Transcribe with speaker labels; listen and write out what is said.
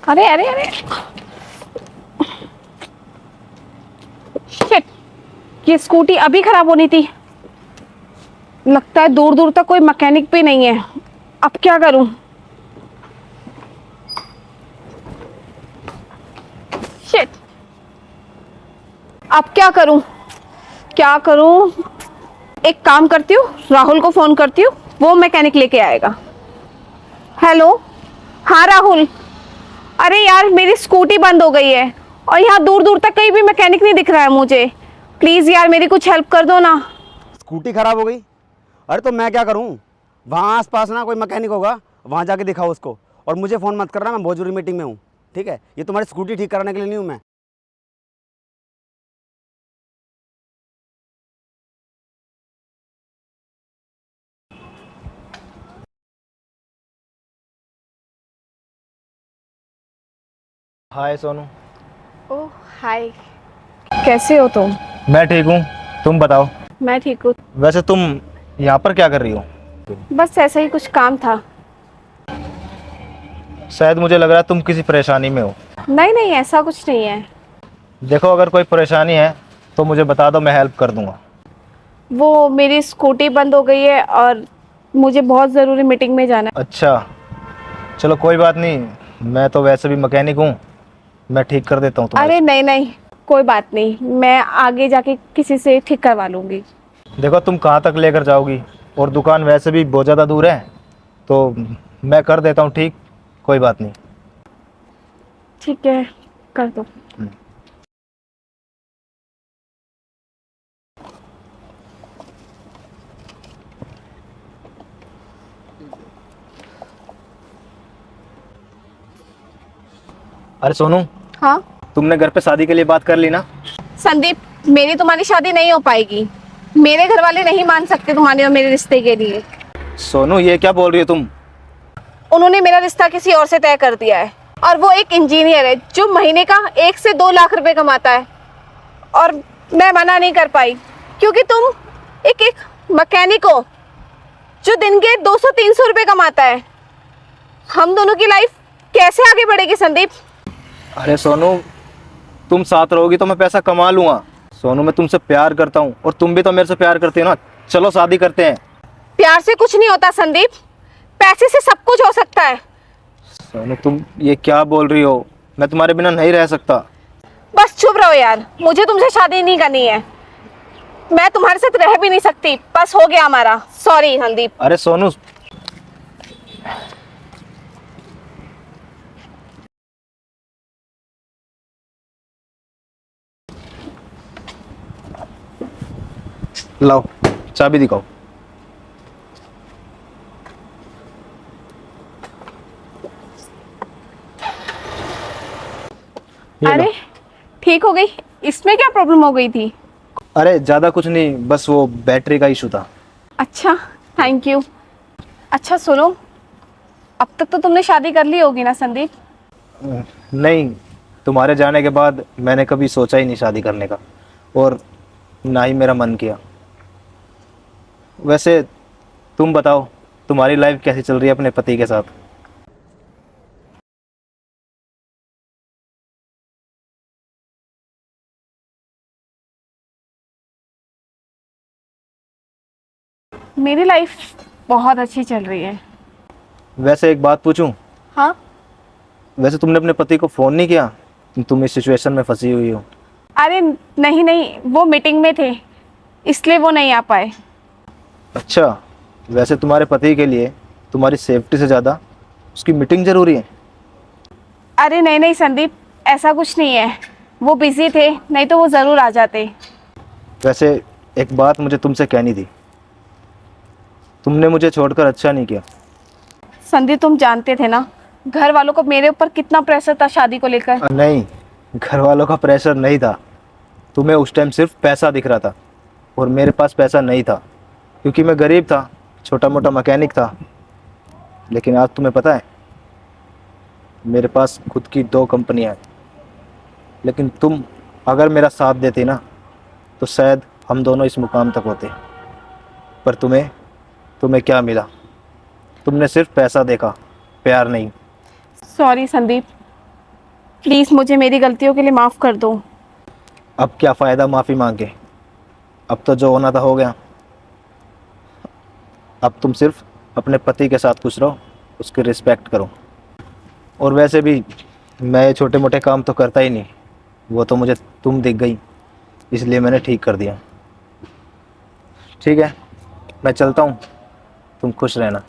Speaker 1: अरे अरे अरे शिट, ये स्कूटी अभी खराब होनी थी। लगता है दूर दूर तक कोई मैकेनिक भी नहीं है। अब क्या करूं? शिट, अब क्या करूं? क्या करूं? एक काम करती हूँ, राहुल को फोन करती हूँ, वो मैकेनिक लेके आएगा। हेलो, हाँ राहुल। अरे यार, मेरी स्कूटी बंद हो गई है और यहाँ दूर दूर तक कहीं भी मैकेनिक नहीं दिख रहा है मुझे। प्लीज यार, मेरी कुछ हेल्प कर दो ना।
Speaker 2: स्कूटी खराब हो गई। अरे तो मैं क्या करूं? वहाँ आसपास ना कोई मैकेनिक होगा, वहाँ जाके दिखाओ उसको। और मुझे फ़ोन मत करना, मैं बहुत जरूरी मीटिंग में हूँ। ठीक है, ये तुम्हारी स्कूटी ठीक कराने के लिए नहीं हूँ मैं।
Speaker 3: हाय सोनू।
Speaker 1: ओह हाय, कैसे हो तुम?
Speaker 3: मैं ठीक हूँ, तुम बताओ।
Speaker 1: मैं ठीक हूँ।
Speaker 3: वैसे तुम यहाँ पर क्या कर रही हो?
Speaker 1: बस ऐसा ही कुछ काम था।
Speaker 3: शायद मुझे लग रहा है तुम किसी परेशानी में हो।
Speaker 1: नहीं नहीं, ऐसा कुछ नहीं है।
Speaker 3: देखो, अगर कोई परेशानी है तो मुझे बता दो, मैं हेल्प कर दूंगा।
Speaker 1: वो मेरी स्कूटी बंद हो गई है और मुझे बहुत ज़रूरी मीटिंग में जाना
Speaker 3: अच्छा, चलो कोई बात नहीं, मैं तो वैसे भी मैकेनिक हूँ, मैं ठीक कर देता हूँ
Speaker 1: है।
Speaker 3: तुम्हारी।
Speaker 1: अरे नहीं नहीं, कोई बात नहीं, मैं आगे जाके किसी से ठीक करवा लूँगी।
Speaker 3: देखो, तुम कहाँ तक लेकर जाओगी, और दुकान वैसे भी बहुत ज़्यादा दूर है, तो मैं कर देता हूँ ठीक, कोई बात नहीं।
Speaker 1: ठीक है, कर दो।
Speaker 3: अरे सोनू,
Speaker 1: हाँ
Speaker 3: तुमने घर पे शादी के लिए बात कर ली ना?
Speaker 1: संदीप, मेरी तुम्हारी शादी नहीं हो पाएगी। मेरे घर वाले नहीं मान सकते तुम्हारे और मेरे रिश्ते के लिए।
Speaker 3: सोनू, ये क्या बोल रही हो तुम?
Speaker 1: उन्होंने मेरा रिश्ता किसी और से तय कर दिया है, और वो एक इंजीनियर है जो महीने का 1 से 2 लाख रुपए कमाता है। और मैं मना नहीं कर पाई क्योंकि तुम एक मैकेनिक हो जो दिन के 200-300 रुपए कमाता है। हम दोनों की लाइफ कैसे आगे बढ़ेगी संदीप?
Speaker 3: अरे सोनू, तुम साथ रहोगी तो मैं पैसा कमा लूंगा। सोनू, मैं तुमसे प्यार करता हूँ और तुम भी तो मेरे से प्यार करते हो ना। चलो शादी करते हैं।
Speaker 1: प्यार से कुछ नहीं होता संदीप, पैसे से सब कुछ हो सकता है।
Speaker 3: सोनू, तुम ये क्या बोल रही हो? मैं तुम्हारे बिना नहीं रह सकता।
Speaker 1: बस चुप रहो यार, मुझे तुमसे शादी नहीं करनी है। मैं तुम्हारे साथ रह भी नहीं सकती, बस हो गया हमारा। सॉरी संदीप।
Speaker 3: अरे सोनू, लाओ चाबी दिखाओ। ये लो।
Speaker 1: अरे ठीक हो गई? इसमें क्या प्रॉब्लम हो गई थी?
Speaker 3: अरे ज़्यादा कुछ नहीं, बस वो बैटरी का इशू था।
Speaker 1: अच्छा, थैंक यू। अच्छा सुनो, अब तक तो तुमने शादी कर ली होगी ना संदीप?
Speaker 3: नहीं, तुम्हारे जाने के बाद मैंने कभी सोचा ही नहीं शादी करने का, और ना ही मेरा मन किया। वैसे तुम बताओ, तुम्हारी लाइफ कैसी चल रही है अपने पति के साथ?
Speaker 1: मेरी लाइफ बहुत अच्छी चल रही है।
Speaker 3: वैसे एक बात पूछूं?
Speaker 1: हाँ।
Speaker 3: वैसे तुमने अपने पति को फ़ोन नहीं किया? तुम इस सिचुएशन में फंसी हुई हो।
Speaker 1: अरे नहीं नहीं, वो मीटिंग में थे, इसलिए वो नहीं आ पाए।
Speaker 3: अच्छा, वैसे तुम्हारे पति के लिए तुम्हारी सेफ्टी से ज़्यादा उसकी मीटिंग ज़रूरी है?
Speaker 1: अरे नहीं नहीं संदीप, ऐसा कुछ नहीं है। वो बिजी थे, नहीं तो वो ज़रूर आ जाते।
Speaker 3: वैसे एक बात मुझे तुमसे कहनी थी, तुमने मुझे छोड़कर अच्छा नहीं किया।
Speaker 1: संदीप, तुम जानते थे ना घर वालों को मेरे ऊपर कितना प्रेशर था शादी को लेकर।
Speaker 3: नहीं, घर वालों का प्रेशर नहीं था। तुम्हें उस टाइम सिर्फ पैसा दिख रहा था, और मेरे पास पैसा नहीं था क्योंकि मैं गरीब था, छोटा मोटा मैकेनिक था। लेकिन आज तुम्हें पता है, मेरे पास खुद की 2 कंपनियां हैं। लेकिन तुम अगर मेरा साथ देते ना, तो शायद हम दोनों इस मुकाम तक होते। पर तुम्हें तुम्हें क्या मिला? तुमने सिर्फ पैसा देखा, प्यार नहीं।
Speaker 1: सॉरी संदीप, प्लीज़ मुझे मेरी गलतियों के लिए माफ़ कर दो।
Speaker 3: अब क्या फ़ायदा माफ़ी मांग के, अब तो जो होना था हो गया। अब तुम सिर्फ अपने पति के साथ खुश रहो, उसकी रिस्पेक्ट करो। और वैसे भी मैं ये छोटे मोटे काम तो करता ही नहीं, वो तो मुझे तुम दिख गई, इसलिए मैंने ठीक कर दिया। ठीक है, मैं चलता हूँ, तुम खुश रहना।